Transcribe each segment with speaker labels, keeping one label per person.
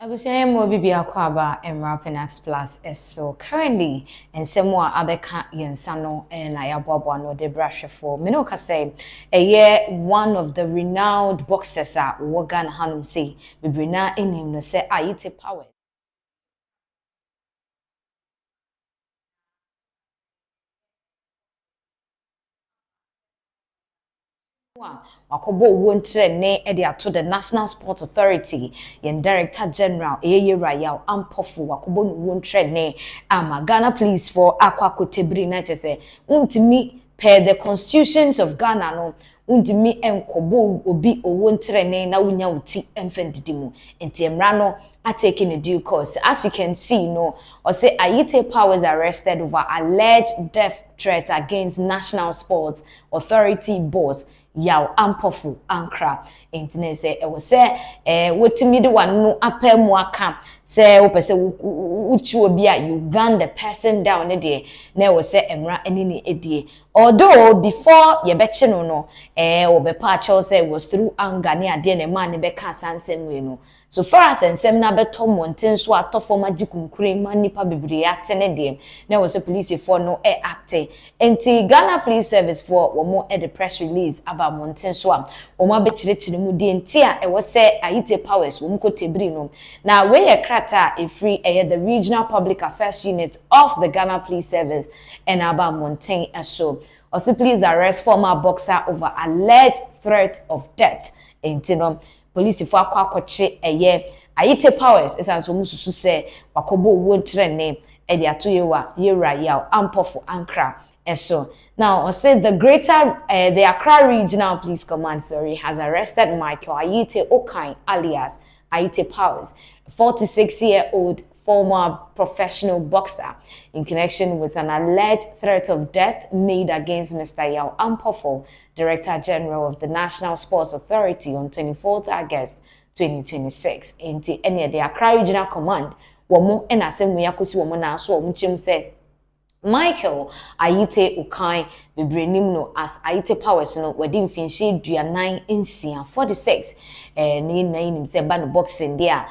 Speaker 1: Abusianye mo bibi akwaba Pinax Plus so currently and semwa abeka yensano na yaboabo no de brashfo me no ka say one of the renowned boxers wogan hanum say bibrina enim no say Ayitey Powers wakobo wontre ne e de ato the National Sports Authority yen Director General Rayao Ampofu wakobo wontre ne ama Ghana Police for akwakotebri na chese untimi per the constitutions of Ghana no undimi enkobo obi owontre ne na wunya wuti emfendidimu enti emra no are taking a due course. As you can see, or say Ayitey Powers arrested over alleged death threat against National Sports Authority boss Yaw Ampofu Ankra. Internet say it was say wetimi de one no apem waka say wo pese uchi obi a you gun the person down there na wo say emra enini edie. Although before ye beche no obepa cho say it was through anger ne ade ne man ne beka sansem we no. So far as ensem na beto mountain so atofo magikunkure manipa bebre atene de na was a police for no acte enti Ghana Police Service for wo the press release about mountain so wo ma be chire mu de enti a was say Ayitey Powers wo mko tebri no na we ye krata e free the regional public affairs unit of the Ghana Police Service and about mountain so also please arrest former boxer over alleged threat of death enti no police for akwakoche Ayitey Powers esanso mususu se wakobo wontre ne e de atoyewa Rayao Ampofu Ankra eso now I said the Accra Regional Police Command has arrested Michael Ayitey Okai alias Ayitey Powers, a 46-year-old former professional boxer in connection with an alleged threat of death made against Mr. Yaw Ampofu, Director General of the National Sports Authority on 24th August 2026. Inti any the Accra Regional Command womo ena semu yakosi womo na so omchim say Michael Ayitey Okai bibrenim no as Ayitey Powers no wedi mfinhye duanan nsia 46 ni na nim say ba no boxing there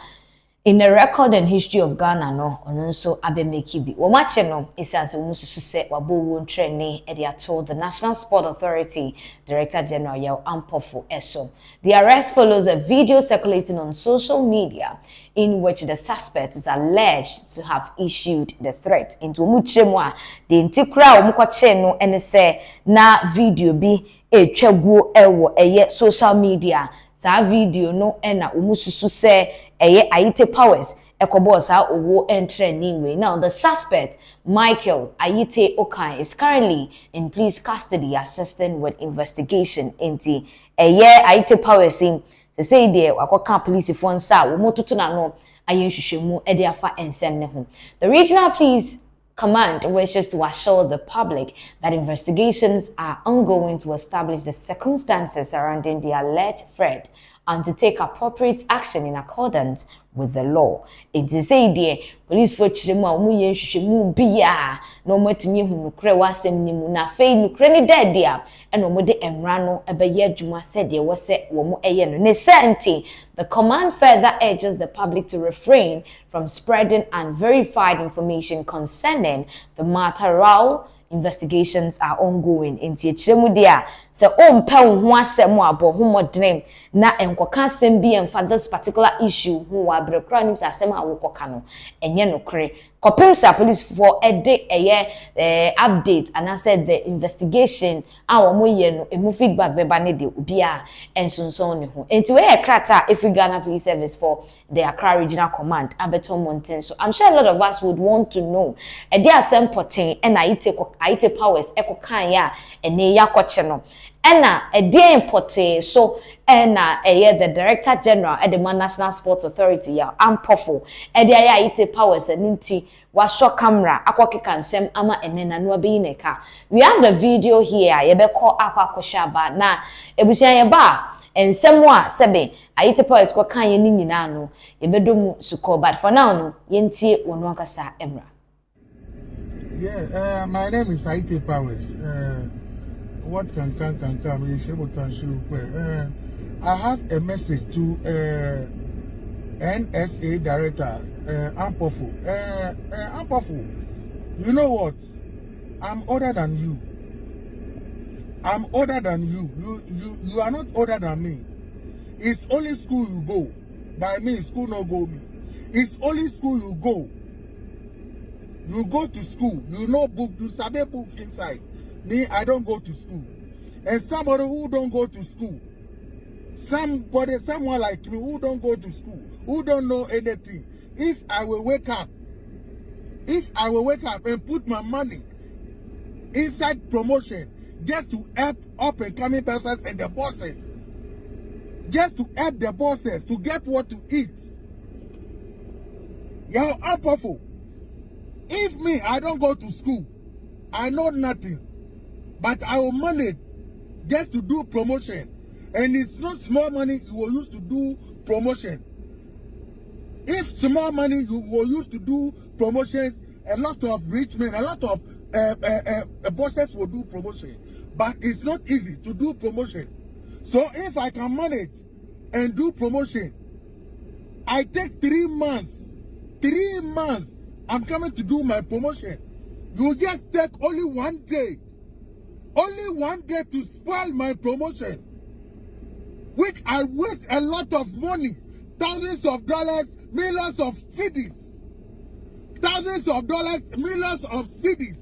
Speaker 1: in the record and history of Ghana no ono nso abemeki bi wo mache no esanse wo mususu se wabo wo ntrene e dia told the National Sport Authority Director General Yaw Ampofu eso. The arrest follows a video circulating on social media in which the suspect is alleged to have issued the threat into muchemu a de ntikura wo mkwache no ene se na video bi etwaguo ewo eye social media sa video no ena umususu se Ayitey Powers ekobo sa owo entre niwe. Now the suspect Michael Ayitey Okai is currently in police custody assisting with investigation into Ayitey Powers in se say there wakoka police for nsa wo mototo na no ayenhwehwemu e de afa ensem ne ho. The regional police command wishes to assure the public that investigations are ongoing to establish the circumstances surrounding the alleged threat and to take appropriate action in accordance with the law. It is said there, police for chiremu a mu yenhwehwemu bia na omatimi hu nukre wasem nimu na fei nukre ni dead there and omode emra no ebeye adwuma said there was say wo mu eye no ne senti. The command further urges the public to refrain from spreading unverified information concerning the matter. Investigations are ongoing inti echiremu dia se ompe ho asem abo ho modene na enkoka asem bi en for this particular issue ho wa brekra nim asem a wokoka no enye nokre kopimsa police for update and I said the investigation our moye no emu feedback beba ne de obia ensonson ne ho enti we krata if Ghana Police Service for the Accra Regional Command Abeton Mountain. So I'm sure a lot of us would want to know e dey asem poten and Ayitey Powers ekokan ya ene yakwache no ena e dey importe so ena the Director General at the National Sports Authority ya Ampofu e dey Ayitey Powers ninti washo camera akwakeka nsem ama enena no abeyineka. We have the video here yebeko akwakoshaba na ebusian yeba ensem a sebe Ayitey Powers ko kan ye ni nyina no yebedomu suko but for now no yentie wono ankasa emra.
Speaker 2: Yeah, my name is Ayitey Powers. What can come? You should I have a message to NSA Director, Ampofu. Ampofu, you know what? I'm older than you. I'm older than you. You are not older than me. It's only school you go. By me, school no go me. It's only school you go. You go to school. You know book. You sabi book inside. Me, I don't go to school. And somebody who don't go to school. Someone like me who don't go to school, who don't know anything. If I will wake up and put my money inside promotion just to help up and coming persons and the bosses, just to help the bosses to get what to eat. You're powerful. If me, I don't go to school, I know nothing, but I will manage just to do promotion. And it's not small money you will use to do promotion. If small money you will use to do promotions, a lot of rich men, a lot of bosses will do promotion. But it's not easy to do promotion. So if I can manage and do promotion, I take 3 months. 3 months, I'm coming to do my promotion. You just take only 1 day. Only 1 day to spoil my promotion. Which I waste a lot of money, thousands of dollars, millions of cedis. Thousands of dollars, millions of cedis.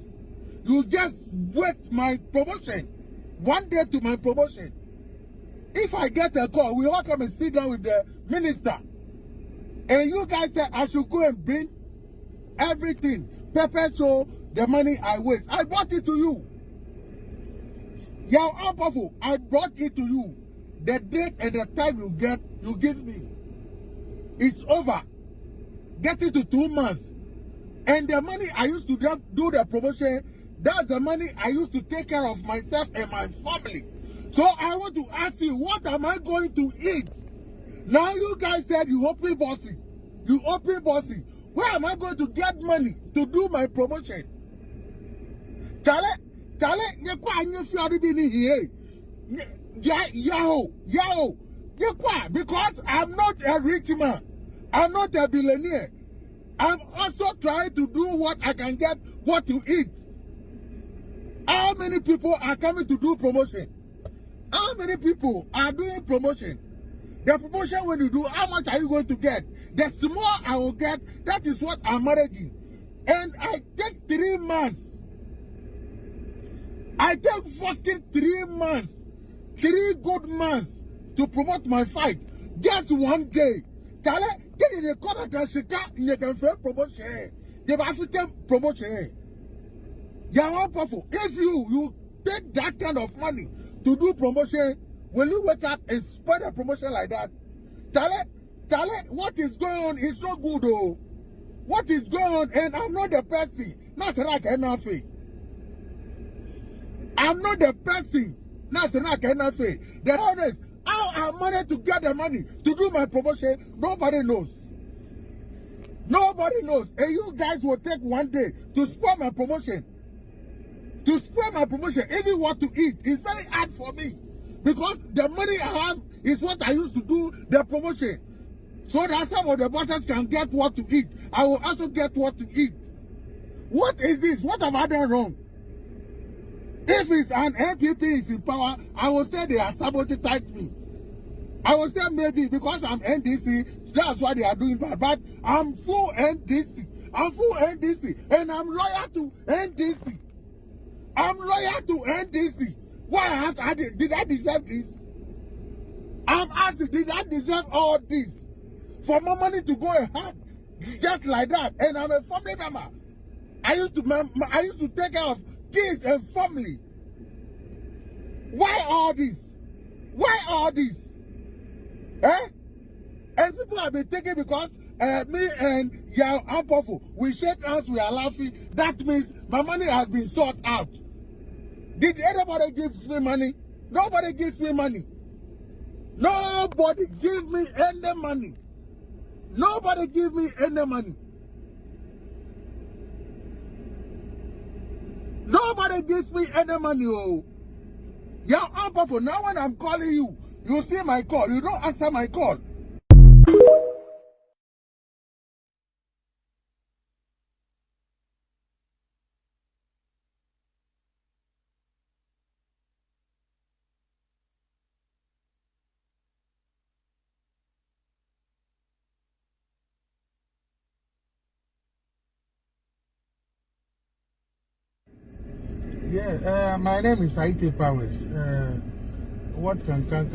Speaker 2: You just waste my promotion. 1 day to my promotion. If I get a call, we all come and sit down with the minister. And you guys said I should go and bring everything. Pepper show the money I waste. I brought it to you. You're powerful. I brought it to you. The date and the time you give me, it's over. Get it to 2 months. And the money I used to do the promotion, that's the money I used to take care of myself and my family. So I want to ask you, what am I going to eat? Now you guys said you open bossy. You open bossy. Where am I going to get money to do my promotion? Chale, you can't here. Yo, because I'm not a rich man. I'm not a billionaire. I'm also trying to do what I can get what to eat. How many people are coming to do promotion? How many people are doing promotion? The promotion when you do, how much are you going to get? The small I will get, that is what I'm managing. And I take 3 months. I take fucking 3 months. 3 good months to promote my fight. Just 1 day. Chale, get in the corner can shika, you can fail promotion. They have to promotion. You are powerful. If you take that kind of money to do promotion, will you wake up and spread a promotion like that? Chale, what is going on is so good though. What is going on? And I'm not the person. Not like enough. I'm not the person. The honest, how I managed to get the money to do my promotion, nobody knows. Nobody knows. And you guys will take 1 day to spoil my promotion. To spoil my promotion, even what to eat, is very hard for me. Because the money I have is what I used to do the promotion. So that some of the bosses can get what to eat. I will also get what to eat. What is this? What have I done wrong? If it's an NPP is in power, I will say they are sabotaging me. I will say maybe because I'm NDC, that's why they are doing bad. But I'm full NDC. I'm full NDC. And I'm loyal to NDC. I'm loyal to NDC. Why did I deserve this? I'm asking, did I deserve all this? For my money to go ahead just like that. And I'm a family member. I used to take care of kids and family. Why all this? Why all this? Eh? And people have been taking because me and Yao Ampofu, we shake hands, we are laughing. That means my money has been sought out. Did anybody give me money? Nobody gives me money. Nobody gives me any money. Nobody gives me any money. Nobody gives me any money. Oh. Yeah, Ampofu, now when I'm calling you, you see my call. You don't answer my call. Yeah, my name is Ayitey Powers. What can come.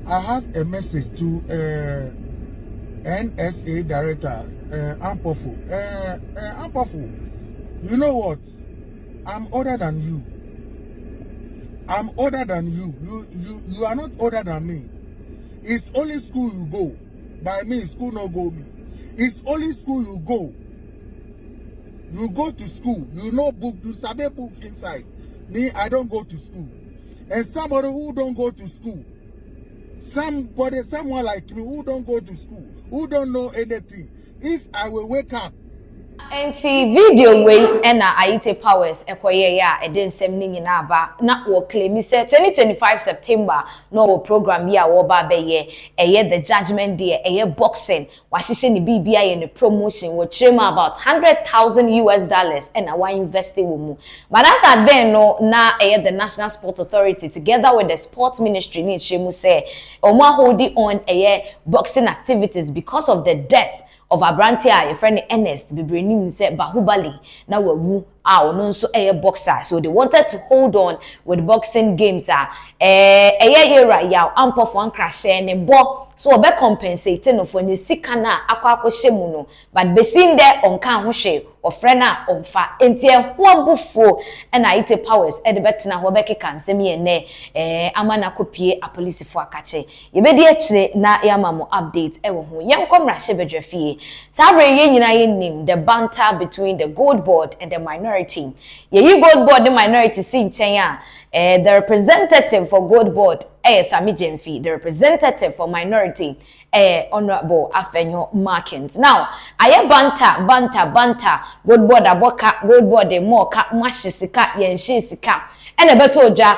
Speaker 2: I have a message to NSA Director Ampofu. Ampofu, you know what? I'm older than you. I'm older than you. You are not older than me. It's only school you go. By me, school no go me. It's only school you go. You go to school. You know book. You sabi book inside. Me, I don't go to school. And somebody who don't go to school. Someone like me who don't go to school. Who don't know anything. If I will wake up.
Speaker 1: Enti video way na Ayitey Powers ekoye ya edensem ni nyina ba na wo claim say 2025 September no wo program ya wo ba beye the judgment day boxing wa hihye ni bibia ye ne promotion wo chirema about $100,000 na wa invest wo mu but as at then no na the National Sport Authority together with the Sports Ministry ni chiremu say omo holding on boxing activities because of the death of Abrantia, a friend Ernest Bibrenim said Bahubali, now we're no so boxer. So they wanted to hold on with boxing games. Right yaw ampo for crash and bo so be compensating for ni sikana akwa shemuno but be seen there on kan ho hwe or friend on fa entie ho bufo and Ayitey Powers e de betina ho be keka nsem ye ne amana kopie a police fo akache ye be de akire na yama mo update e wo ho yem komra hye bedwafie sabre ye nyina ye nim the banter between the gold board and the minority. Ye gold board the minority sin chen the representative for gold board Sami Jemfi, the representative for minority Honorable AFENYO MARKINS. Now aye banter gold board aboka gold board de more ka mashi sika yenhye sika ene beto oja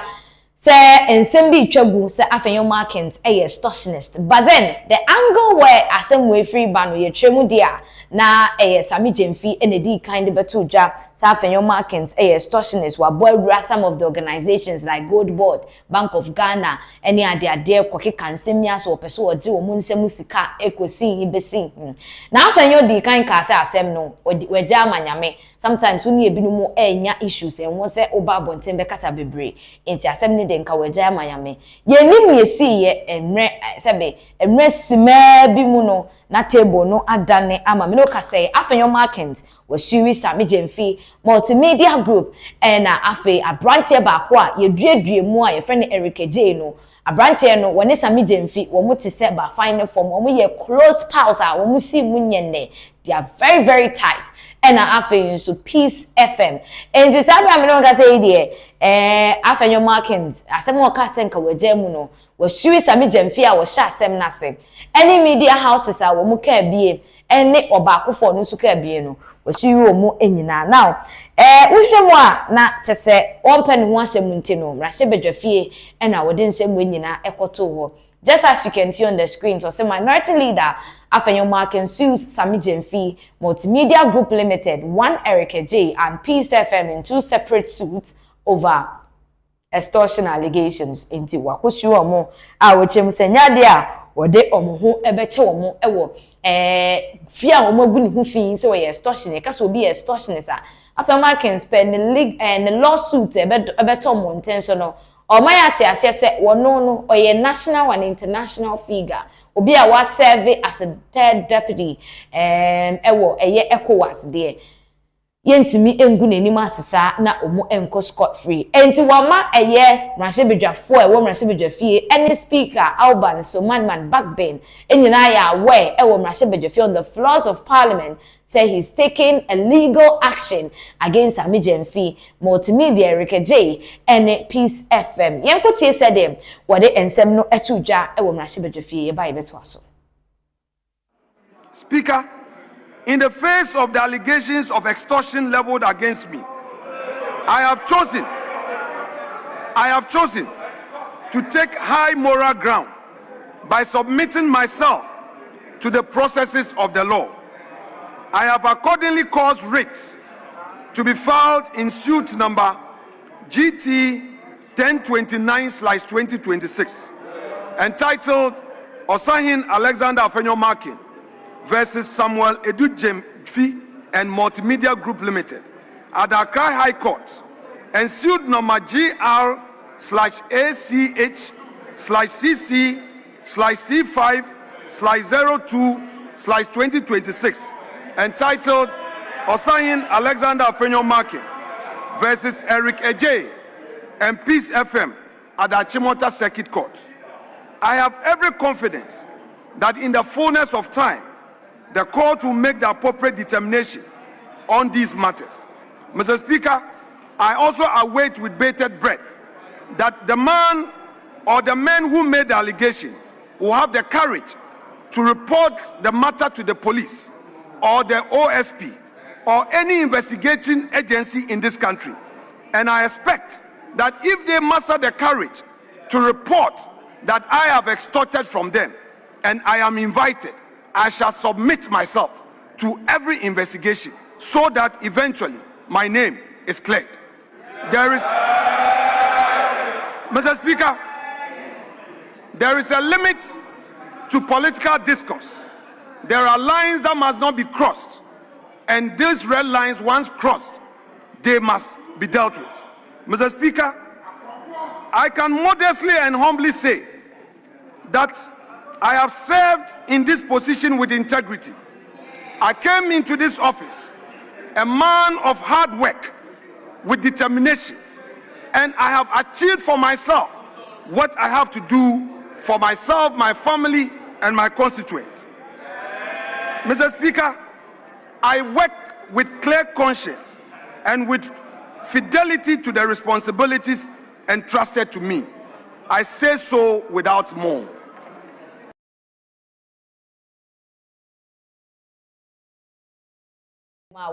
Speaker 1: say ensem bi twagu say AFENYO MARKINS extortionist but then the angle where asem we free ban we tremu dia na Sami Jemfi enedi kind beto oja say AFENYO MARKINS extortionist wa boy some of the organizations like Gold Board, Bank of Ghana any ade kwake kansem ya so peso oje wo mu nsem sika ekosi ibesi na AFENYO di kind ka say asem no we ja amanyame sometimes uni ebinumu enya issues en wo say oba bonten be kasa bebre enti asem ni nka wagya amanyame ye nim ye si ye enre sebe enre sima bi mu no na table no adane ama me no ka say AFENYO MARKINS was Suri Sami Jemfi multimedia group na afe abrantie ba ko a ye duedue mu a ye friend Eric J no abrantie no woni Sami Jemfi wo mu te se ba final form wo mu ye close pals a wo mu si mu nyenne they are very very tight na afe so Peace FM and this am me no ka say dey AFENYO MARKINS asem wo ka senka wagya mu no wo Suri Sami Jemfi a wo sha asem na se any media houses a wo mu ka bie ene obakofo no so ka bie no wo Suri wo mu enyina now wohwemu a na chese wonpe ne ho asem nti no rahye bedwafie na wo de nsem wenyina ekoto ho just as you can see on the screen so say minority leader AFENYO MARKINS sues Sami Jemfi Multimedia Group Limited, one Eric J and Peace FM in two separate suits over extortion allegations into wakosu omo a wochem senya de a wode omo ho ebeche omo ewo fia omo agu ne ho fi se we extortion e ka so bi extortion is AFENYO MARKINS pen the league and the lawsuit ebeto omo intention no omo ya te ase se wono no oye national and international figure obi a wa serve as a third deputy ewo ECOWAS de yentimi engu nenim asesa na omo enko scot free enti wama rahye bedwafo ewo rahye bedwafie any speaker Alban so man backbone enyina ya we ewo rahye bedwafie on the floors of Parliament say he's taking a legal action against Sami Jemfi Multimedia Eric J and Peace FM yenko tie said them wode ensem no etudwa ewo rahye bedwafie ye ba yebeto aso.
Speaker 3: Speaker, in the face of the allegations of extortion leveled against me, I have chosen to take high moral ground by submitting myself to the processes of the law. I have accordingly caused writs to be filed in suit number GT 1029/2026, entitled Osahin Alexander AFENYO MARKINS versus Samuel Edu Jemfi and Multimedia Group Limited, at the Accra High Court and sued number GR/AC/CC/C5/02/2026 entitled Osayin Alexander AFENYO Markin versus Eric Ejay and Peace FM at the Chimota Circuit Court. I have every confidence that in the fullness of time, the court will make the appropriate determination on these matters. Mr. Speaker, I also await with bated breath that the man or the men who made the allegation will have the courage to report the matter to the police or the OSP or any investigating agency in this country. And I expect that if they muster the courage to report that I have extorted from them and I am invited, I shall submit myself to every investigation so that eventually my name is cleared. There is, Mr. Speaker, there is a limit to political discourse. There are lines that must not be crossed, and these red lines, once crossed, they must be dealt with. Mr. Speaker, I can modestly and humbly say that I have served in this position with integrity. I came into this office a man of hard work with determination, and I have achieved for myself what I have to do for myself, my family, and my constituents. Mr. Speaker, I work with clear conscience and with fidelity to the responsibilities entrusted to me. I say so without more.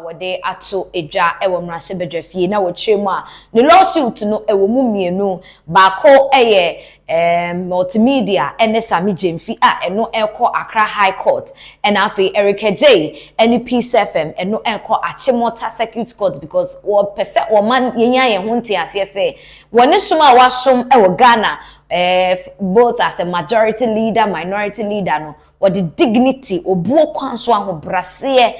Speaker 1: Wade ato edwa ewo mrase bedwafie na wo twemu a ne lawsuit no ewo mu mienu baako eye multimedia ene Sami Jemfi a eno ekọ Accra High Court and afi Eric J ene Peace FM eno ekọ Achimota Circuit Court because wo pese wo man yenya ye ho ntiase se woni suma wasom ewo Ghana both as a majority leader, minority leader no what the dignity obuo kwanso ahobrase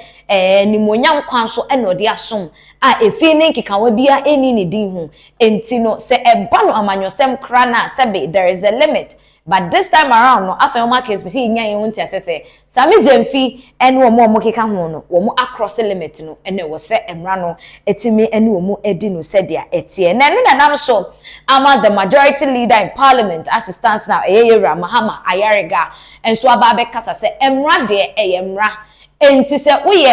Speaker 1: ni monyam kwanso eno de asom a efini kikawa bia eni ne din ho enti no se eba no amanyosem kra na sebe there is a limit. But this time around, no, after Markins, we see Nya Yunti say, Sami Jemfi, and no more Mokika Hono, or across the limit, no, and it was set and rano, etime, and no more Edino said, yeah, etie. And then I'm so, I'm the majority leader in Parliament as it stands now, Mahama, Ayariga, and Swababe Casa say, Emra de Emra, and to say, we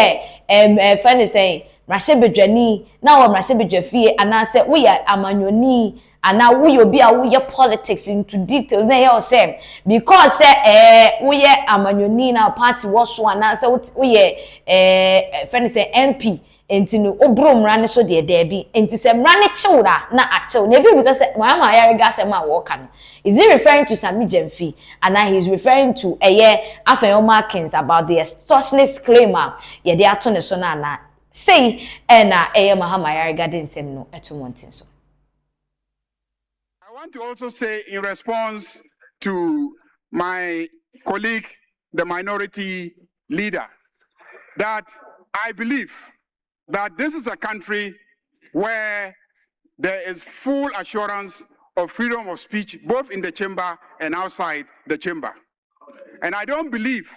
Speaker 1: friend saying, Rashebejani, now Rashebejafie, and I said, we are Amanyoni. And now we will be a politics into details. Now you say because we are Amanyonina party was one. And so we friend say MP. Enti no obrom rane so de debi enti se mrane chewra na achew na ebi say Mahama Ayariga se ma wo ka no is he referring to Sami Jemfi and now he's referring to AFENYO Markins about the extortionist claimer ye de ato ne so na say na Mahama Ayariga den sem no eto montin so.
Speaker 4: I want to also say in response to my colleague, the minority leader, that I believe that this is a country where there is full assurance of freedom of speech, both in the chamber and outside the chamber. And I don't believe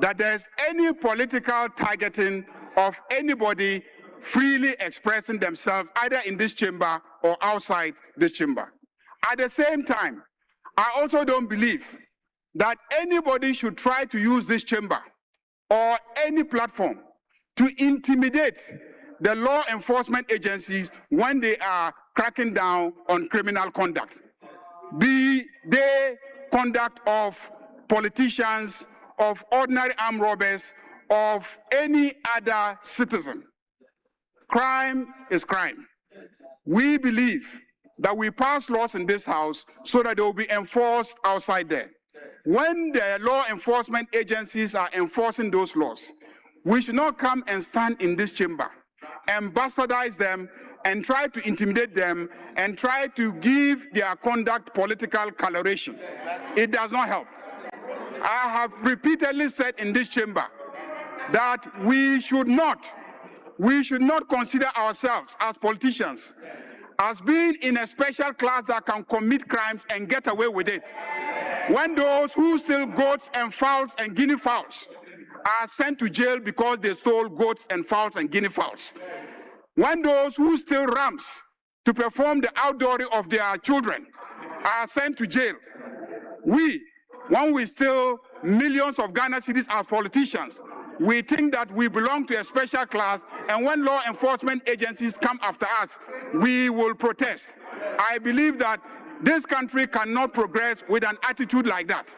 Speaker 4: that there's any political targeting of anybody freely expressing themselves either in this chamber or outside this chamber. At the same time, I also don't believe that anybody should try to use this chamber or any platform to intimidate the law enforcement agencies when they are cracking down on criminal conduct. Be they conduct of politicians, of ordinary armed robbers, of any other citizen. Crime is crime. We believe that we pass laws in this house so that they will be enforced outside there. When the law enforcement agencies are enforcing those laws, we should not come and stand in this chamber and bastardize them and try to intimidate them and try to give their conduct political coloration. It does not help. I have repeatedly said in this chamber that we should not we should not consider ourselves as politicians as being in a special class that can commit crimes and get away with it. When those who steal goats and fowls and guinea fowls are sent to jail because they stole goats and fowls and guinea fowls. When those who steal rams to perform the outdooring of their children are sent to jail. When we steal millions of Ghana cedis as politicians, we think that we belong to a special class, and when law enforcement agencies come after us, we will protest. I believe that this country cannot progress with an attitude like that.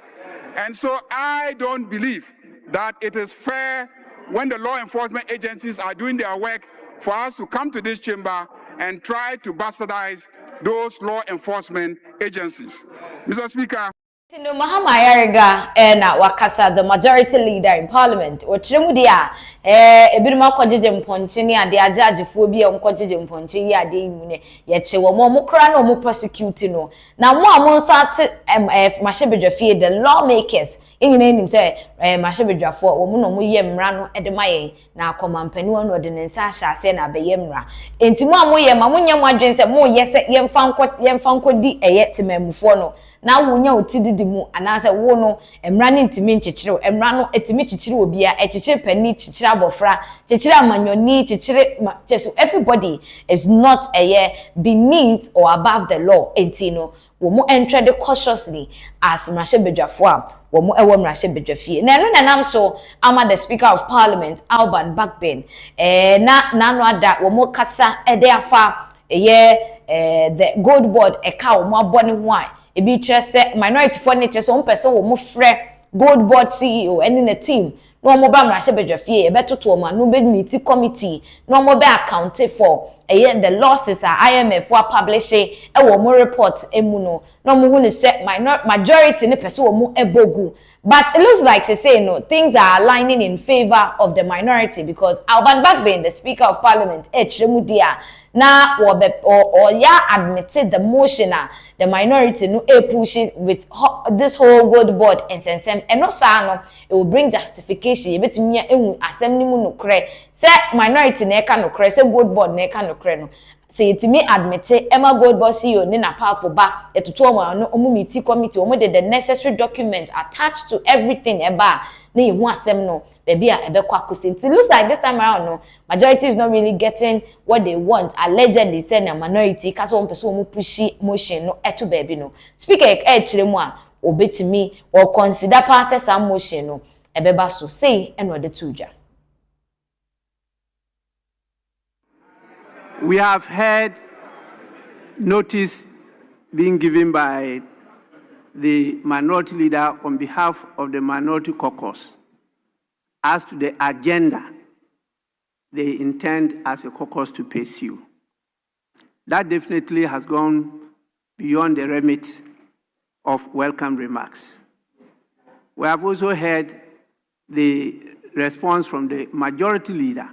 Speaker 4: And so I don't believe that it is fair when the law enforcement agencies are doing their work for us to come to this chamber and try to bastardize those law enforcement agencies. Mr. Speaker.
Speaker 1: Mahama na wakasa the majority leader in parliament ochiremu dia ebiruma kwagege mponche ni ade ajajefuo bia omkwagege mponche yi ade imune ye chewo mo kra na mo prosecute no na mo amonsate mashebedwafie the lawmakers enyina enim se mashebedwafo wo mo no mo yemra no edemaye na akomampani won ode ne nsa ahase na abeyemra enti mo amoye ma mo nyam adwen se mo yese yemfa nkodi eye temamufo no na wonya otididi mu anase wo no emra ne ntimi nchechire emra no etimi chichire obia echichire pani chichire abofra chichire amanyoni chichire so everybody is not a year beneath or above the law entino wo mo entred cautiously as mrashebedwafo a wo mo ewo mrashebedwafie na no nanam so ama the speaker of parliament Alban Backben na no ada wo mo kasa ede afa the gold board eka wo mo abone ho a ebi trese minority for nature so one person wo mo frɛ gold board CEO and the team no mo ba mrashebedwafie e betoto o ma no be meeting committee no mo be account for the losses are IMF for publish e wo mo report emu no mo hu ne se majority ne person wo mo ebogu. But it looks like say no things are aligning in favor of the minority because Alban Backben, the Speaker of Parliament, Chremudia, na or ya admitted the motion the minority no pushes with this whole gold board and sensem and no sano it will bring justification. You bet me assembly no kre say minority na eka no kre say gold board na eka no kre no. Say it me admit Emma Gold Boss CEO ni na powerful ba etutu omo meeting committee omo the necessary documents attached to everything eba na ihu asem no baby a ebekwa akosi. It looks like this time around no majority is not really getting what they want. Allegedly say na minority kaso one person omo push motion no eto baby no speaker chire mu a obetimi or consider pass some motion no ebeba so say eno de tuja.
Speaker 5: We have heard notice being given by the minority leader on behalf of the minority caucus as to the agenda they intend as a caucus to pursue. That definitely has gone beyond the remit of welcome remarks. We have also heard the response from the majority leader,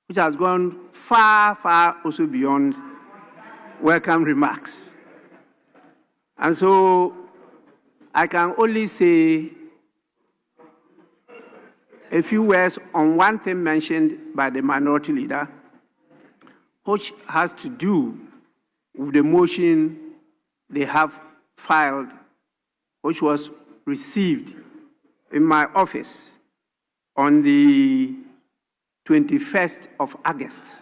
Speaker 5: which has gone far also beyond welcome remarks. And so I can only say a few words on one thing mentioned by the minority leader, which has to do with the motion they have filed, which was received in my office on the 21st of August,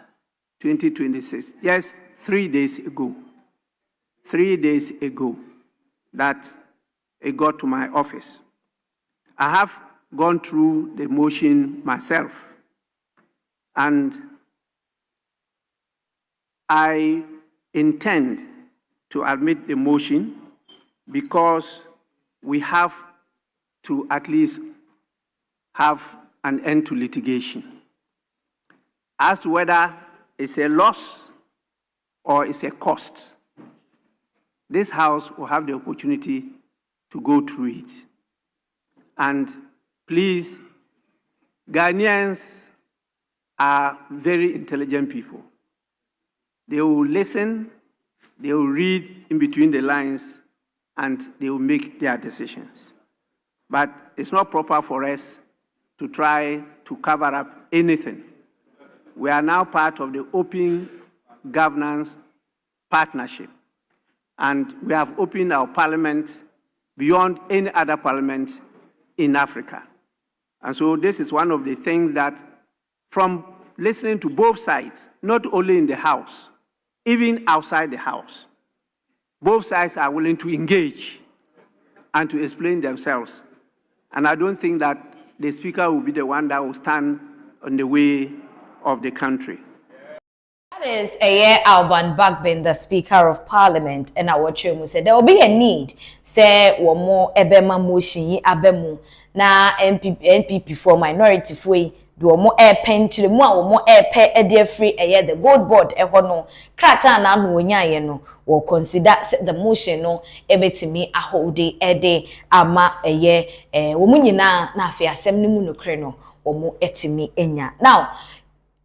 Speaker 5: 2026, just 3 days ago. 3 days ago that it got to my office. I have gone through the motion myself, and I intend to admit the motion because we have to at least have an end to litigation. As to whether it's a loss or it's a cost, this House will have the opportunity to go through it. And please, Ghanaians are very intelligent people. They will listen, they will read in between the lines, and they will make their decisions. But it's not proper for us to try to cover up anything we are now part of the Open Governance Partnership. And we have opened our parliament beyond any other parliament in Africa. And so this is one of the things that, from listening to both sides, not only in the House, even outside the House, both sides are willing to engage and to explain themselves. And I don't think that the Speaker will be the one that will stand on the way of the country.
Speaker 1: That is Alban Bagbin, the Speaker of Parliament, and our chairman said there will be a need. Say one more ebema motion abemu na NPP for minority free. Do more air pen to the more air pay a dear free the gold board no krata na no nya no will consider the motion no ebetimi ahode ede ama womunyina na afi asem ni mu no kre no omo etimi enya. Now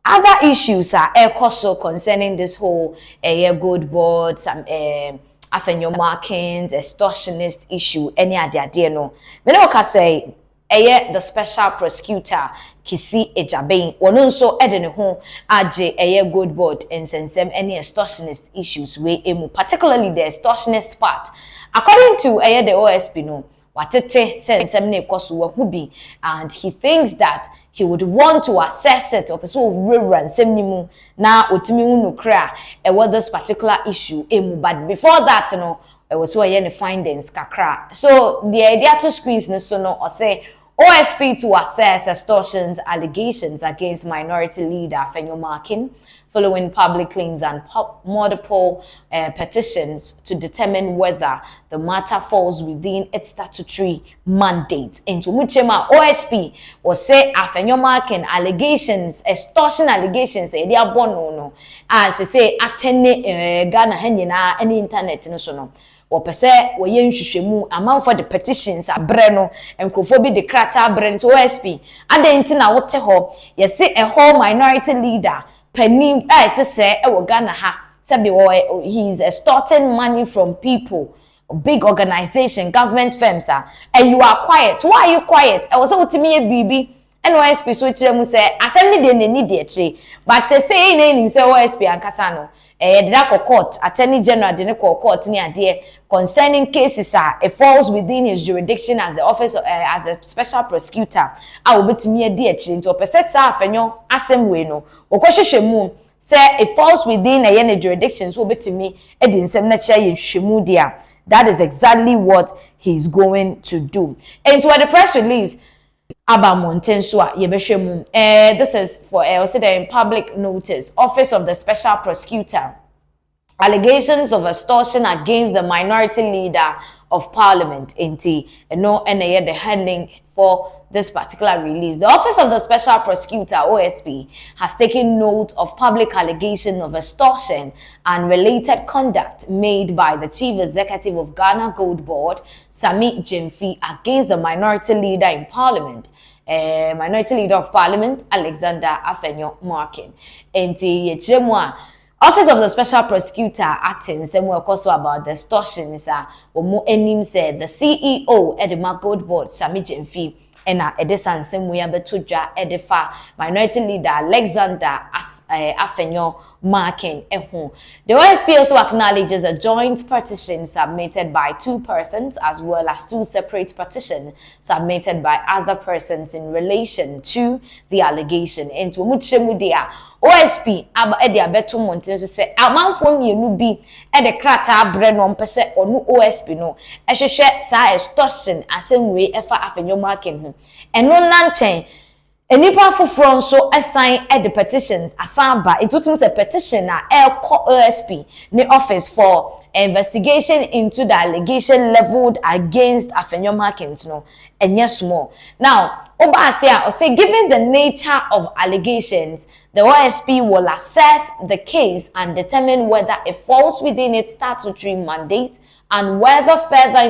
Speaker 1: other issues are also concerning this whole gold board, some AFENYO markings, extortionist issue, any idea no. Me no ka say the special prosecutor Kisi Ejaben wono nso ede ne ho age gold board nsensem any extortionist issues we emu, particularly the extortionist part. According to the OSP no watete sensem ne koso wa bi, and he thinks that he would want to assess it or person rerun semnimu na otimi unu kra this particular issue emu, but before that no was where the findings kakra. So the idea to squeeze ne so no or say OSP to assess extortions allegations against minority leader AFENYO Markin following public claims and multiple petitions to determine whether the matter falls within its statutory mandate. Into Muchema OSP was say AFENYO Markin allegations, extortion allegations, they are born no as they say attend Ghana henyina any internet no so no. Or per se, we yenhwehwemu amount for the petitions abreno and crofobia de krata brand OSP. And then tina wote ho, ye say a whole minority leader, penny to say Ghana ha, sabi he's extorting money from people, big organization, government firms, and you are quiet. Why are you quiet? I was to me a baby. And OSP so chiremu say assembly dey need dey but say name say OSP ankasa no the court attorney general dey court ni ade concerning cases it falls within his jurisdiction as the office as a special prosecutor obetimi ade akire nti opese sa AFENYO assembly no okohwehwemu say it falls within a jurisdiction so obetimi edi nsem na kire yehwehwemu dia. That is exactly what he's going to do. And to the press release this is for in public notice. Office of the Special Prosecutor. Allegations of extortion against the minority leader of Parliament. The heading for this particular release. The Office of the Special Prosecutor, OSP, has taken note of public allegation of extortion and related conduct made by the Chief Executive of Ghana Gold Board, Sami Jemfi, against the minority leader in Parliament. Minority Leader of Parliament, Alexander AFENYO Markin. Office of the Special Prosecutor acting same way also about the extortion is omo enim said the CEO at the Gold Board Sami Jemfi ena edesan same way abetodwa edefa minority leader Alexander AFENYO Markin ehu. The OSP also acknowledges a joint petition submitted by 2 persons as well as 2 separate petitions submitted by other persons in relation to the allegation. Into muchemudia OSP aba edi abeto monten so say amanfo mienu bi e de krata abre no mpese onu OSP no ehwehwe sa extortion asem efa AFENYO Markin ho eno nanchen enipa foforo nso assign the petition asamba itutum say petition na OSP the office for investigation into the allegation leveled against AFENYO Markins no enye small. Now Obasia or say given the nature of allegations, the OSP will assess the case and determine whether it falls within its statutory mandate and whether further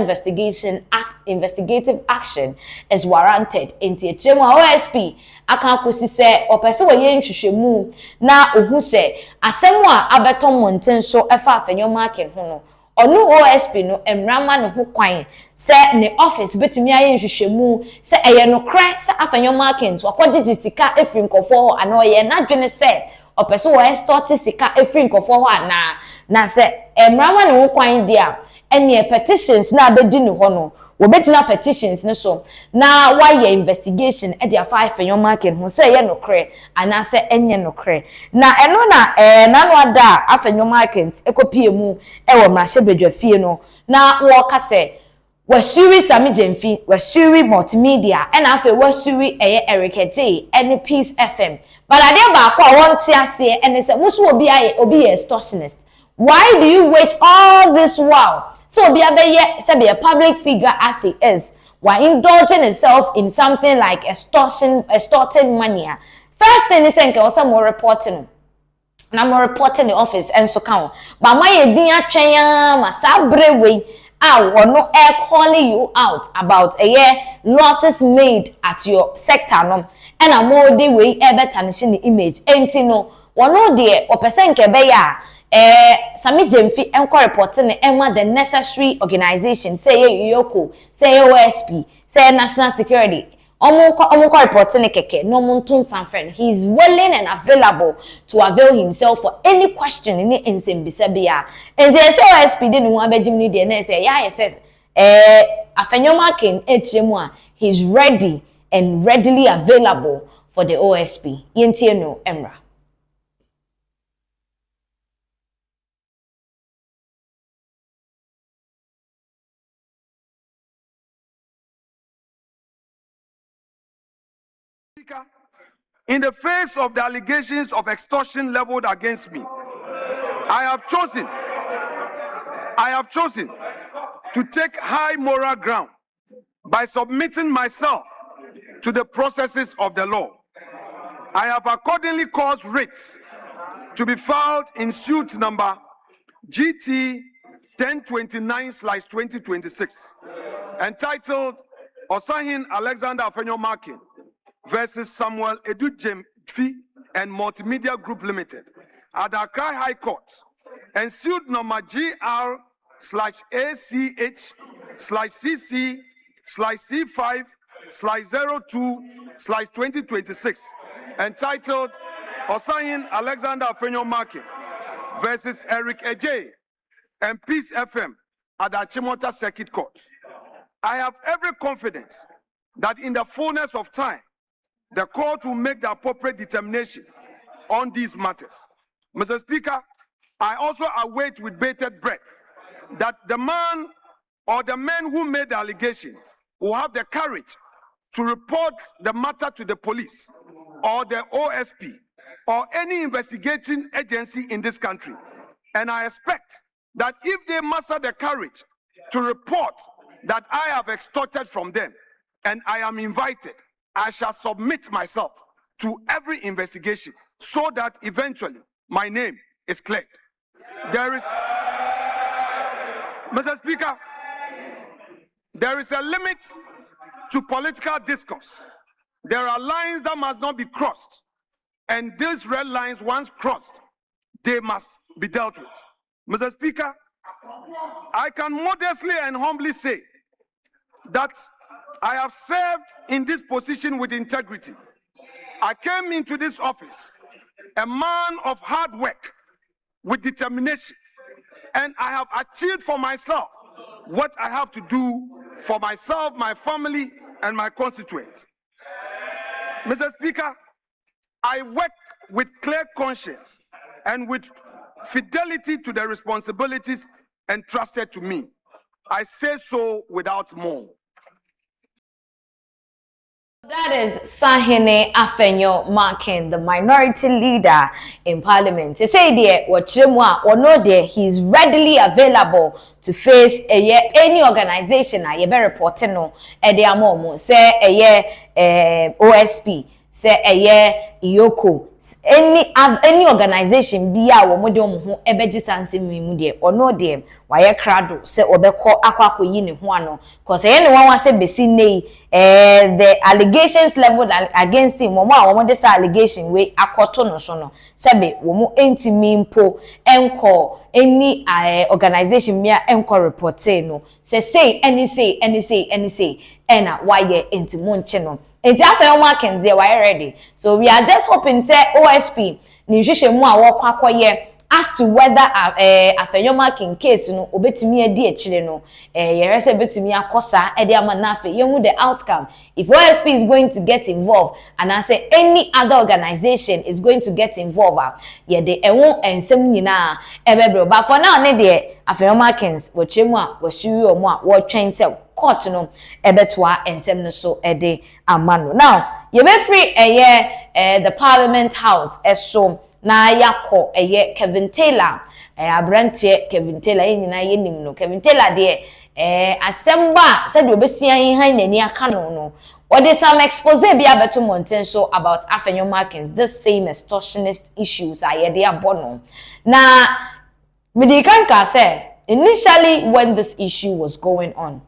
Speaker 1: investigative action is warranted. Into a OSP akankosi se opese wo ye nhwehwemu na ohu se asemwa abeton monten so efa AFENYO Markin ho no onu OSP no emrama no ho kwan se ne office betimi aye nhwehwemu se eye no kra se afenyo markins wakogigi sika efiri nkofo ho ana oye na dwene se opeso wo extort sika efiri nkofo ho ana na se emrama no ho kwan dia ene petitions na abedi ne ho no wobetina petitions ne so na why investigation e dia 5 afenyo market ho se ye no kra ana se enye no kra na eno na nanu ada afenyo market ekopie mu e wo mrahye bedwafie no na wo ka se wasuri Sami Jemfi wasuri multimedia ena afa wasuri eye Eric J any Peace FM but ade ba kwa won ti ase ene se musu obi extortionist. Why do you wait all this while so obi abeye say be a public figure as he is while indulging himself in something like extorting money? First thing is nke was more reporting na more reporting the office and so kan but my edin atwen ma sabre we no air calling you out about a year losses made at your sector no and a more day way ever tarnishing the image enti no no there or person kebe ya Sami Jemfi enko reporting emma the necessary organization say yoko say OSP say national security omo reporting keke no muntun sanfen. He is willing and available to avail himself for any question in insembisabia and they say OSP didn't want Benjamin the and say yeah he says afenyo marking echemu he's ready and readily available for the OSP yentie no emra.
Speaker 3: In the face of the allegations of extortion leveled against me, I have chosen to take high moral ground by submitting myself to the processes of the law. I have accordingly caused writs to be filed in suit number GT 1029/2026, entitled Osahin Alexander Afenyo Markin versus Samuel Edujemfi and Multimedia Group Limited at the Accra High Court, and suit number GR/ACH/CC/C5/02/2026, entitled Osahin Alexander Afenyo Markin versus Eric J and Peace FM at the Chimota Circuit Court. I have every confidence that in the fullness of time, the court will make the appropriate determination on these matters. Mr. Speaker, I also await with bated breath that the man or the men who made the allegation will have the courage to report the matter to the police or the OSP or any investigating agency in this country. And I expect that if they muster the courage to report that I have extorted from them and I am invited, I shall submit myself to every investigation so that eventually my name is cleared. Mr. Speaker, there is a limit to political discourse. There are lines that must not be crossed, and these red lines, once crossed, they must be dealt with. Mr. Speaker, I can modestly and humbly say that I have served in this position with integrity. I came into this office a man of hard work with determination, and I have achieved for myself what I have to do for myself, my family, and my constituents. Mr. Speaker, I work with clear conscience and with fidelity to the responsibilities entrusted to me. I say so without more.
Speaker 1: That is Sahene Afenyo Markin, the minority leader in Parliament. He say there, or no there, he is readily available to face any organization. I be reporting no, say OSP, say Iyoko, any organization be a wo mo de ho ebeji sanse mu de ono de waye krado se obekọ akwakọ yi ne ho ano cause ye ne wan say besi nei the allegations leveled against him mo a wo de say allegation we akoto no so no sebe wo mo entimi mpo enko any organization me enko report no say any say ena waye entimo nche no enti AFENYO MARKINS we are ready. So we are just hoping say OSP ni hwehwe mu a wo kwakoye as to whether AFENYO MARKINS case no obetimi adi akire no yere say betimi akosa e de ama na afa yehu the outcome if OSP is going to get involved and I say any other organization is going to get involved ye de enwo ensem nyina ebebre but for now ne de AFENYO MARKINS wo chemu a wo suwi omo a wo twen se court no ebetoa ensem no so ede amano now ye be free the Parliament House eso na yakọ Kevin Taylor abrante Kevin Taylor nyina ye nim no Kevin Taylor de asemba said obesia yin han nani aka no what is some expose be abeto mountain so about AFENYO MARKINS this same extortionist issues ayede abono na medikanka say initially when this issue was going on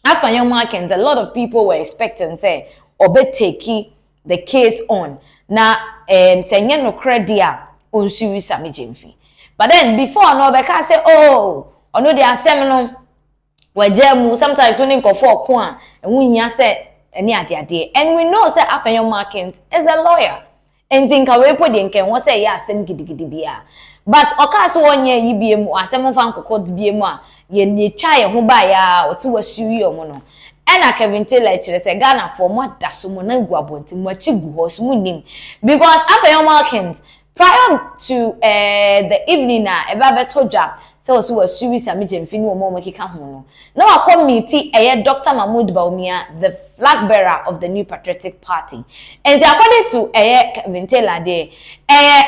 Speaker 1: AFENYO MARKINS, a lot of people were expecting say obeteki the case on na senye no credia onsuwi sami jemfi but then before no beka say oh ono de asem no wajemu sometimes when nkofo ko a enwu hia say eni ade and we know say AFENYO MARKINS is a lawyer and think away po de nken won say ya asem gidigidi bia but okaso wonye yibiemu asem fa nkokọ dibiemu a ye netwa ye ho ba ya osi wasuwi omo no ena Kevin Taylor kire say Ghana for mo daso mo na guabonti mo achigu ho so nim because AFENYO MARKINS prior to the evening na eba beto job say osi wasuwi sami jemfi ni omo makika ho no na wa committee Dr. Mahmoud Bawumia the flag bearer of the New Patriotic Party and according to Kevin Taylor there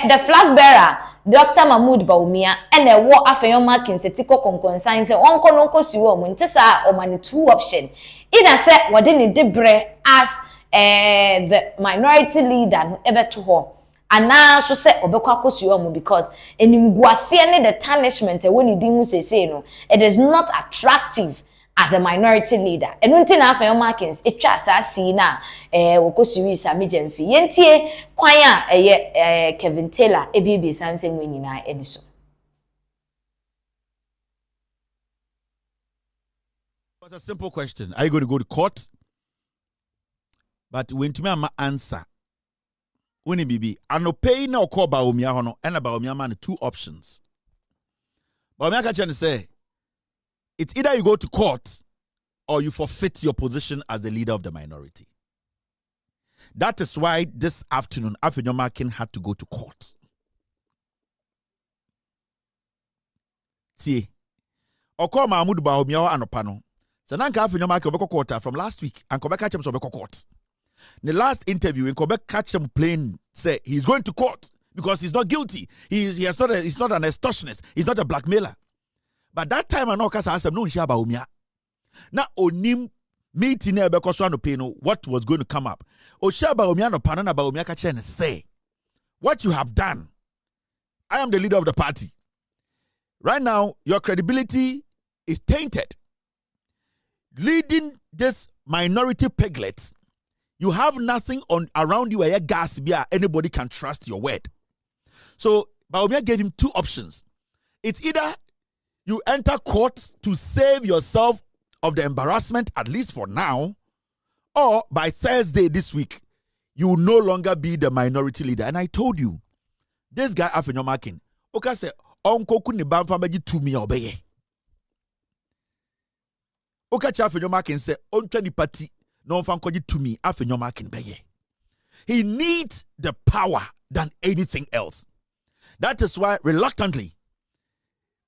Speaker 1: the flag bearer Dr. Mahmoud Bawumia and the war AFENYO MARKINS etiko konkonsan say onko no nkosuwe omo ntisa o mani two option either say wade ni debre as the minority leader no ebeto ho ana so say obekwa kosuwe omo because enimguase ne the punishment when you din say no it is not attractive as a minority leader enunti na AFENYO MARKINS etwa asasi na wokosuwi sami jemfi yentie kwan a Kevin Taylor ebibi sanse nyina eniso.
Speaker 6: It was a simple question. Are you going to go to court? But when to me I'm answer Uni bibi anope na okọ Bawumia hono and Bawumia man two options. Bawumia ka chen say it's either you go to court or you forfeit your position as the leader of the minority. That is why this afternoon AFENYO MARKINS had to go to court. See, okọ Mahmoud Bawumia anopano. So now AFENYO MARKINS obeko court from last week and Kobe catch him so obeko court. The last interview in Kobe catch him playing say he's going to court because he's not guilty. He's not an extortionist. He's not a blackmailer. But that time I know kasa asem no nshia Bawumia. Na onim meeting e be so anope no what was going to come up. O shia Bawumia no pana na Bawumia ka che say what you have done. I am the leader of the party. Right now your credibility is tainted. Leading this minority piglets, you have nothing on around you where gas beer anybody can trust your word. So Bawumia gave him two options. It's either you enter court to save yourself of the embarrassment, at least for now, or by Thursday this week, you will no longer be the minority leader. And I told you, this guy AFENYO MARKINS, okay, say, Onko kuni bamfa beji to me obeye. Okay, AFENYO MARKINS say, Onko ni party, no fankoji to me, AFENYO MARKINS beye. He needs the power than anything else. That is why, reluctantly,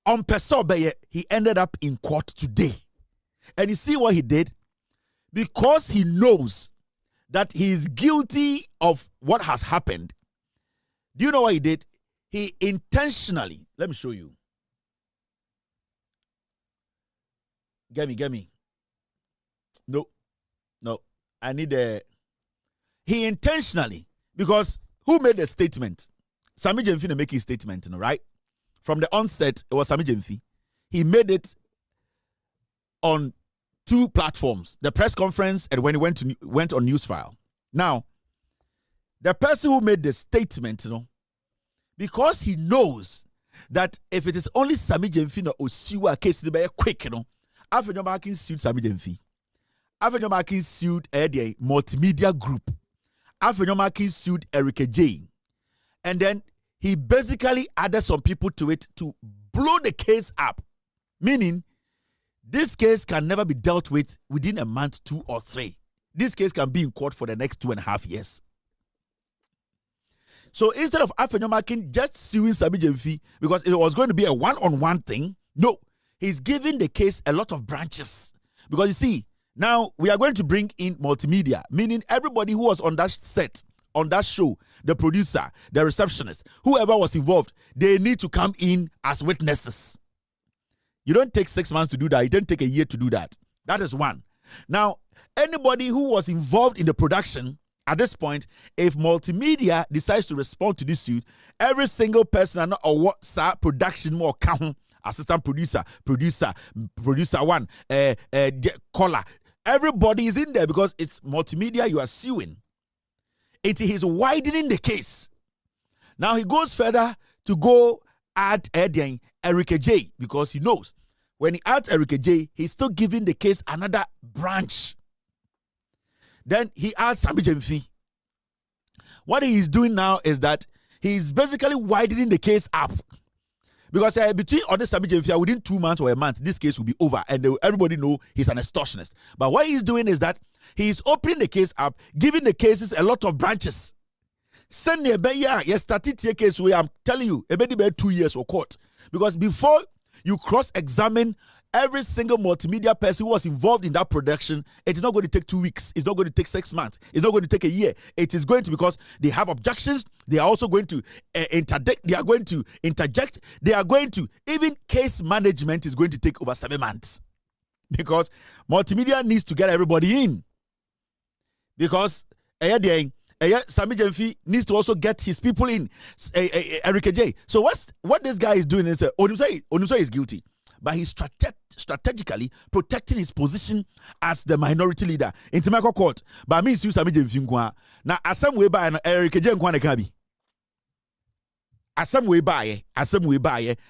Speaker 6: on Pesobeye, he ended up in court today. And you see what he did? Because he knows that he is guilty of what has happened. Do you know what he did? He intentionally, let me show you. Get me. No. I need a... He intentionally, because who made the statement? Sammy Jemfi making statement, right? From the onset, it was Sammy Jemfi. He made it on 2 platforms, the press conference and when he went on Newsfile. Now, the person who made the statement, because he knows that if it is only Sammy Jemfi or Siwa case, they be quick, AFENYO Markins sued Sammy Jemfi. AFENYO Markins sued a multimedia group. AFENYO Markins sued Erika J. And then he basically added some people to it to blow the case up. Meaning, this case can never be dealt with within a month, 2 or 3. This case can be in court for the next 2.5 years. So instead of AFENYO Markins just suing Sammy Jemfi because it was going to be a one-on-one thing, no, he's giving the case a lot of branches. Because you see, now we are going to bring in multimedia, meaning everybody who was on that set, on that show, the producer, the receptionist, whoever was involved, they need to come in as witnesses. You don't take 6 months to do that. You don't take a year to do that. That is one. Now, anybody who was involved in the production, at this point, if multimedia decides to respond to this suit, every single person or what production more count, assistant producer, producer one, caller, everybody is in there because it's multimedia you are suing. It is widening the case. Now he goes further to go add Erika J because he knows when he adds Erika J, he's still giving the case another branch. Then he adds Sammy Jemfi. What he is doing now is that he's basically widening the case up. Because between other Sammy Jemfi, within 2 months or a month, this case will be over and everybody know he's an extortionist. But what he's doing is that he's opening the case up, giving the cases a lot of branches. Send me you started a case where I'm telling you, about 2 years or court. Because before you cross-examine every single multimedia person who was involved in that production, it is not going to take 2 weeks. It's not going to take 6 months. It's not going to take a year. It is going to, because they have objections. They are also going to interdict. They are going to interject. They are going to, even case management is going to take over 7 months. Because multimedia needs to get everybody in. Because Sammy Jemfi needs to also get his people in. Erika J. So what this guy is doing is Onumse is guilty, but he's strategically protecting his position as the minority leader in Timako court. But means you Sammy Jemfi now as some way by Erika J kabi. As some way by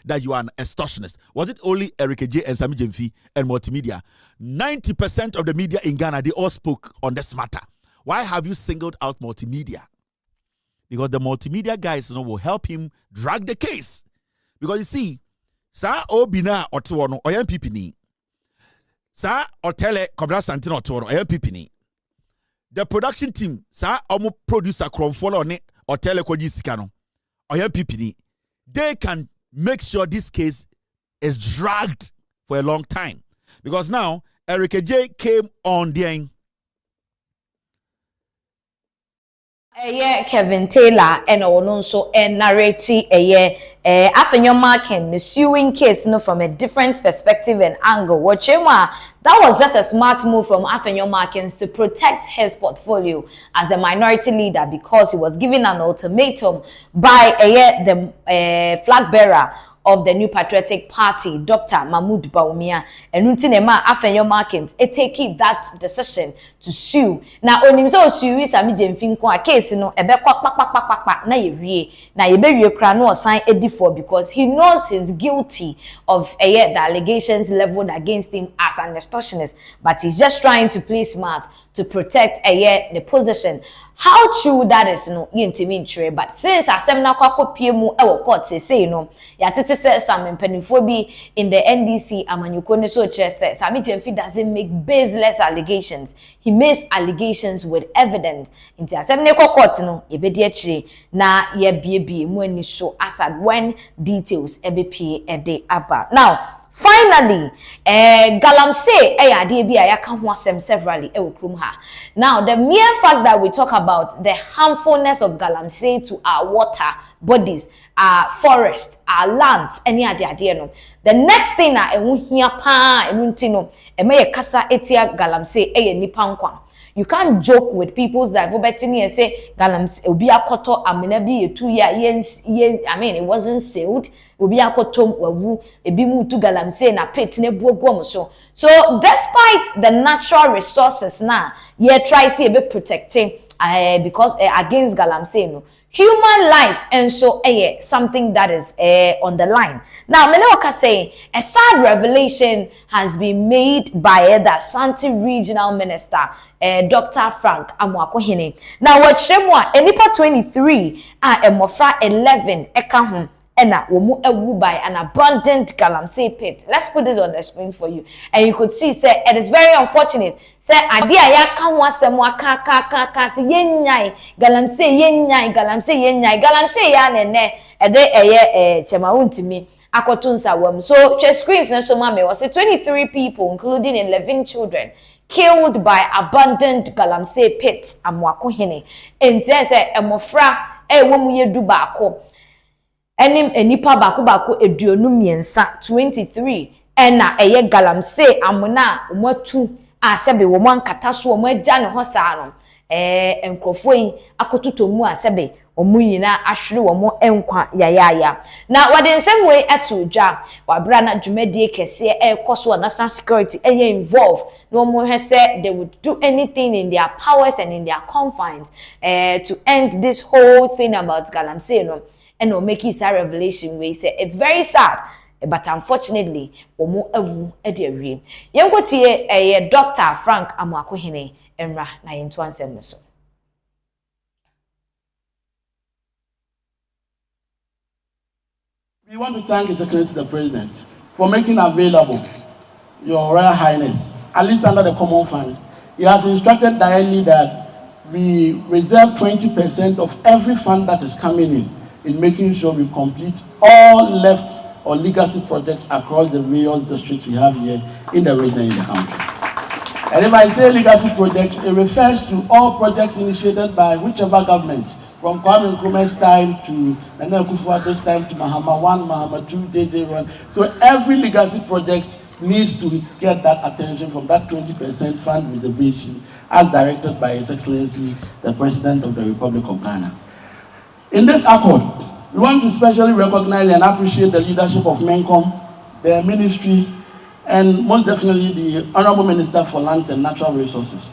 Speaker 6: that you are an extortionist. Was it only Erika J and Sammy Jemfi and multimedia? 90% of the media in Ghana, they all spoke on this matter. Why have you singled out multimedia? Because the multimedia guys will help him drag the case. Because you see, sa obina otuono oyam pipini. Sa otele Kobra Santino otuono oyam pipini. The production team, sa omo producer Kromfolo ne otele koji sikano oyam pipini. They can make sure this case is dragged for a long time. Because now Erika J came on the end.
Speaker 1: Kevin Taylor and also narrating AFENYO Markins the suing case from a different perspective and angle. That was just a smart move from AFENYO Markins to protect his portfolio as the minority leader because he was given an ultimatum by the flag bearer of the New Patriotic Party, Dr. Mahmoud Bawumia, and Untinema AFENYO Markins, taking that decision to sue. Now, on him so sue Sammy Jemfi a case, ebe kwak na yewie na yebewie kra no sign edi4 because he knows he's guilty of the allegations leveled against him as an extortionist, but he's just trying to play smart to protect the position. How true that is yintimintre, but since asem na kwakọ piemu e court say ya tete say some mpanimfo bi in the NDC amanyuko ne so kire say Sammy Jemfi doesn't make baseless allegations. He makes allegations with evidence. Inti asem ne court ebedi akire na ye biebie mu ani so asad when details ebepie ede aba. Now finally, Galamsey ade bi ayaka ho asem severally krum ha. Now the mere fact that we talk about the harmfulness of Galamsey to our water bodies, our forests, our lands, any ade no. The next thing na ehun hia pa enunti no, eme ye kasa etia Galamsey nipa nkwa. You can't joke with people's life. Obetini and say Galamsey obi akoto amena bi 2 year I mean it wasn't sealed. Obi akotom wawu ebi mu tu Galamsey na pit ne buogo so. So despite the natural resources now, ye try see be protecting because against Galamsey no. Human life and so something that is on the line. Now, Menoka saying a sad revelation has been made by the Asante Regional Minister, Dr. Frank Amwakohene. Now, what Shemwa, Enipa 23 and Mofra 11 Ekahum. Ena womu ewu by an abundant Galamsey pit. Let's put this on the screen for you, and you could see. Say it is very unfortunate. Say adia ya kanwa semwa ka si yenyai Galamsey Galamsey ya nene ede chema untimi akotunsa wam. So che screens na so mame was 23 people including 11 children killed by abundant Galamsey pit Amwakohene. Ente say emofra womu yedu baako. Enim enipa bako eduonu miensa 23 ena eye Galamsey amuna omatu asebe wo man kataso omo agya ne ho saa no enkrofo yi akototo mu asebe omu yina ahwere wo mo enkwa yayaya na wade nsem we eto dwa wabra na dwumadie kese ekoso national security involved no mo hwese they would do anything in their powers and in their confines to end this whole thing about Galamsey no. And will make his revelation where he said it's very sad, but unfortunately, omo ewu ederi. Yenkotie Dr. Frank Amwakohene Emra na yentu ansem so.
Speaker 7: We want to thank His Excellency the President for making available Your Royal Highness, at least under the Common Fund. He has instructed directly that we reserve 20% of every fund that is coming in making sure we complete all left or legacy projects across the various districts we have here in the region in the country. And if I say legacy projects, it refers to all projects initiated by whichever government, from Kwame Nkrumah's time to Nana Akufo-Addo's time to Mahama 1, Mahama 2, JJ 1. So every legacy project needs to get that attention from that 20% fund reservation as directed by His Excellency, the President of the Republic of Ghana. In this accord, we want to specially recognize and appreciate the leadership of MENCOM, the ministry, and most definitely the Honorable Minister for Lands and Natural Resources.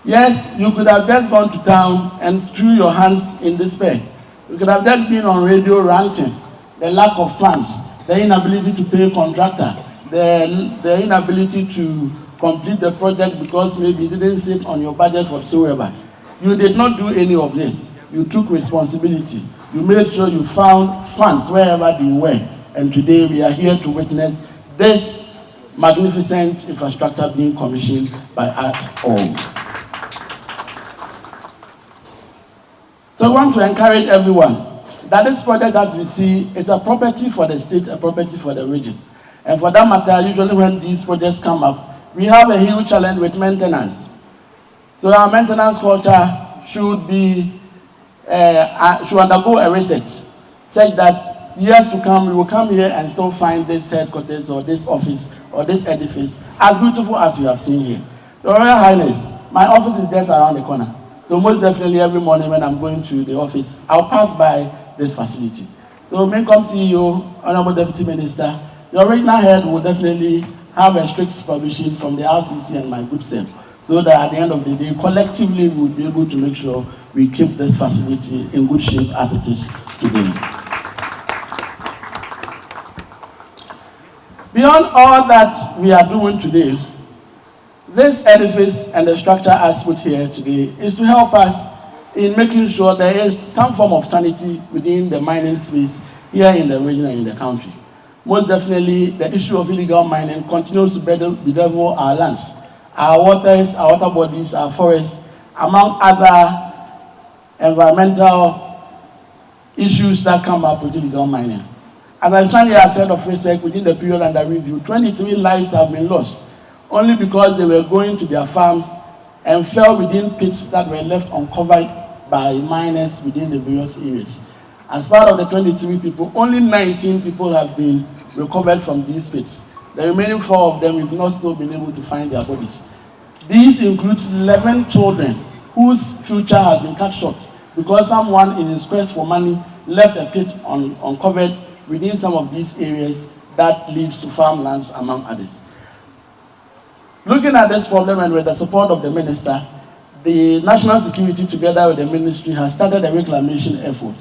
Speaker 7: Yes, you could have just gone to town and threw your hands in despair. You could have just been on radio ranting the lack of funds, the inability to pay a contractor, the inability to complete the project because maybe it didn't sit on your budget whatsoever. You did not do any of this. You took responsibility. You made sure you found funds wherever they were. And today we are here to witness this magnificent infrastructure being commissioned by us all. So I want to encourage everyone that this project, as we see, is a property for the state, a property for the region. And for that matter, usually when these projects come up, we have a huge challenge with maintenance. So our maintenance culture should undergo a reset, such that years to come, we will come here and still find this headquarters or this office or this edifice as beautiful as we have seen here. Your Royal Highness, my office is just around the corner. So most definitely every morning when I'm going to the office, I'll pass by this facility. So MENCOM CEO, Honorable Deputy Minister, your regional head will definitely have a strict supervision from the RCC and my good self, so that at the end of the day, collectively, we will be able to make sure we keep this facility in good shape as it is today. Beyond all that we are doing today, this edifice and the structure as put here today is to help us in making sure there is some form of sanity within the mining space here in the region and in the country. Most definitely, the issue of illegal mining continues to bedevil our lands, our waters, our water bodies, our forests, among other environmental issues that come up with illegal mining. As I stand here as head of research within the period under review, 23 lives have been lost only because they were going to their farms and fell within pits that were left uncovered by miners within the various areas. As part of the 23 people, only 19 people have been recovered from these pits. The remaining 4 of them, we've not still been able to find their bodies. These include 11 children whose future has been cut short because someone in his quest for money left a pit uncovered within some of these areas that leads to farmlands, among others. Looking at this problem and with the support of the minister, the National Security together with the ministry has started a reclamation effort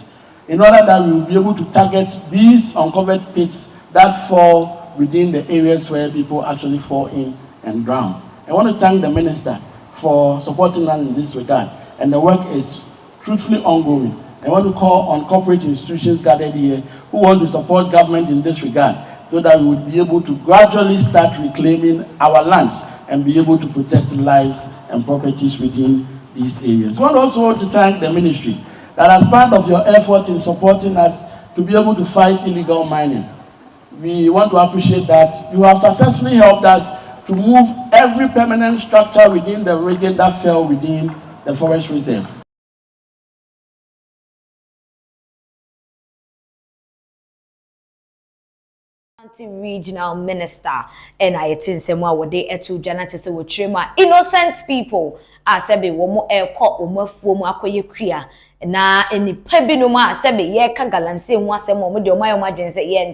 Speaker 7: in order that we will be able to target these uncovered pits that fall within the areas where people actually fall in and drown. I want to thank the minister for supporting us in this regard, and the work is truthfully ongoing. I want to call on corporate institutions gathered here who want to support government in this regard so that we would be able to gradually start reclaiming our lands and be able to protect lives and properties within these areas. I also want to thank the ministry that as part of your effort in supporting us to be able to fight illegal mining, we want to appreciate that you have successfully helped us to move every permanent structure within the region that fell within the forest reserve.
Speaker 1: Regional minister and Ayitey Nsemo wode etu dwana chese wo trema innocent people asebe wo mo ekọ omafuo mu akoye kria na enipa binom asebe ye ka Galamsey hu asem mo de omayo madwense ye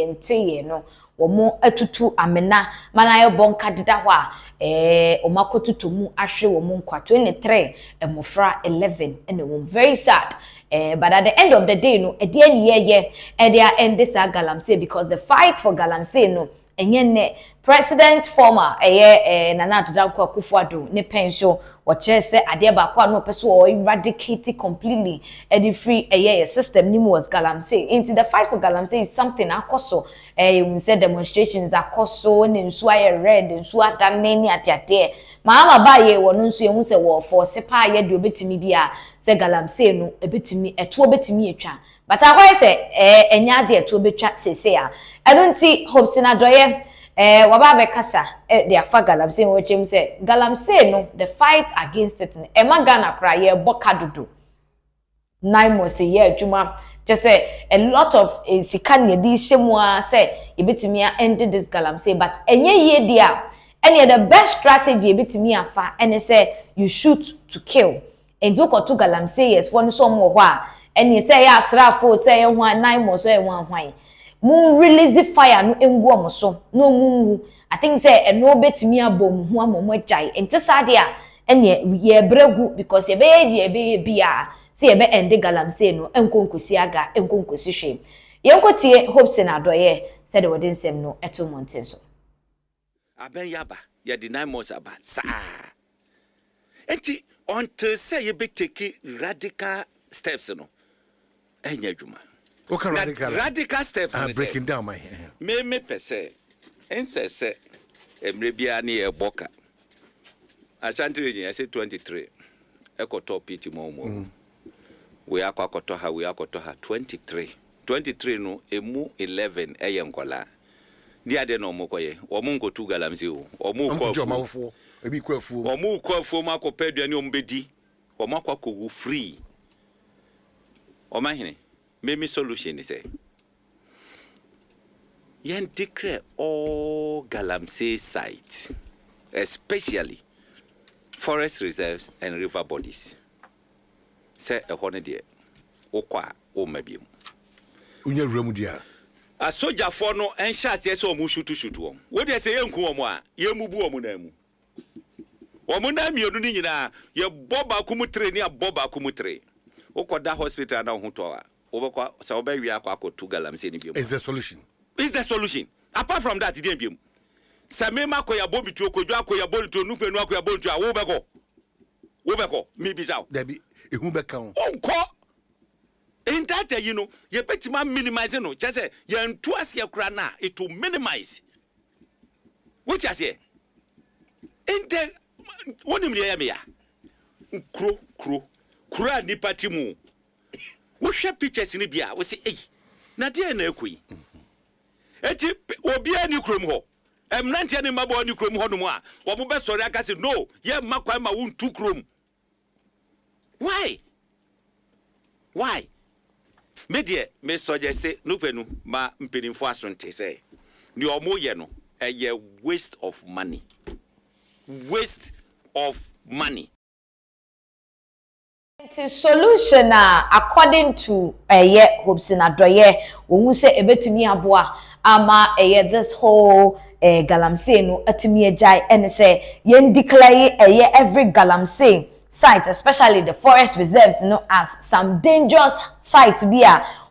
Speaker 1: nteye no wo mo atutu amena mana ye bonka deda ho a omakotutu mu ahwe wo mo nkwa 23 emofra 11 and wo very sad. But at the end of the day, no, at the end, they are end this Galamsey because the fight for Galamsey, no, and yen President former Nana Danko Akufo-Addo ne pension what say adeba kwa no person or eradicate it completely the free system ni was Galamsey. Into the fight for Galamsey is something akoso you said demonstrations akoso and nso aye red nso adaneni atiate Mahama ba ye wono nso ehun se wo for sepa ye de obetimi bia se Galamsey no ebetimi eto obetimi etwa but akwai se enya de eto obetwa sese a eno nti hopes na doye wababe kasa they afa Galamsey wochem say Galamsey no the fight against it ema Ghana kra ye boka dodo nine mo say ye adwuma just say a lot of sika ne di hyemua say ebetimi end this Galamsey but enye ye dia any the best strategy ebetimi afa and say you shoot to kill and you to Galamsey yes for no so mo ho a and say ya asrafo say ye ho nine mo so ye ho hwan Moon release fire no engu so no mungu I think say eno betimi abom ho amomo jai enti sade a ene ye bregu because ye be bia say ye be ende Galamsey no enkonkosi aga enkonkosi hwe ye nkotie hopes na doye said the wordin sem no eto mountain so
Speaker 8: aben yaba ye deny most about sa enti until say ye be take radical steps no enya dwuma.
Speaker 9: Okay,
Speaker 8: radical step.
Speaker 9: I'm breaking down my hair.
Speaker 8: Me pese. Ense se. Emrebia ni e boka. Ashanti region I say 23. Eko top piti mo. We akwakoto ha 23. 23 no emu 11 eye nkola. Ndi ade no mokoye. Omu nko tu Galamsey o. Omu ko
Speaker 9: ebi ko afu.
Speaker 8: Omu ko afu ma ko pedua ni ombedi. Omu akwako wu free. Omahine. Maybe solution is yen declare all Galamsey sites, especially forest reserves and river bodies. Say a honey okwa o maybe.
Speaker 9: Unye remudia.
Speaker 8: A soldier for no and shots yes or shoot one. What they say young ye mubu omunemu. Omunam you nina, ye boba kumutre near boba kumutre. Okoda hospital now hutoa. Is
Speaker 9: the solution.
Speaker 8: Is the solution. Apart from that, it didn't be. Samema koya bombi to koya boli to nupe no koya boli to Wobeko, maybe so.
Speaker 9: Debbie, a Hubecon.
Speaker 8: Oh, in that, you know, you bet my minimizing no, just say, you're in twice your crana, it to minimize. What I say? In the one in the area. Kura ni patimu. We share pictures in Libya. We say, hey, Nadia na ekui. Eti obia ni krom ho. Emnantia ni mabo ni krom ho no mo a. Wo mo be sori aka say no, ye makwa ma won tu krom. Why? Me de me suggest say no penu ma mpedinfo asonte say. Ni omo ye no, a waste of money. waste of money.
Speaker 1: It is solution according to hopes in adoye wo say ebetimi aboa ama this whole Galamsey no atimi ajai and say yen declare every Galamsey site, especially the forest reserves, as some dangerous sites be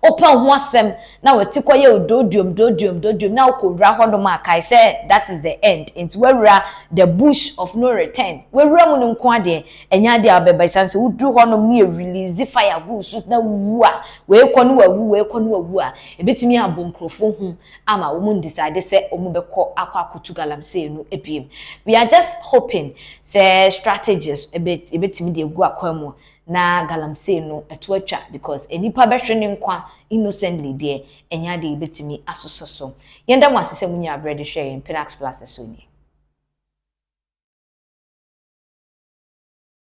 Speaker 1: open wasem na we tikoye dodium na ukowra hono ma say that is the end. It's where the bush of no return. We ramu no nko ade enya de abeba sanse udru hono mi release fire bush na wu a we kwonu wawu a ebetimi abonkrofo hu ama wo mun decide say omo beko akwakotu Galamsey no epiem. We are just hoping say strategies ebetimi de egu akwam na Galamsey no etwatwa because enipa behwe ne nkwa innocently there enya de ebetimi asososo yenda mo asese munya bread share in Pinax Plus so ni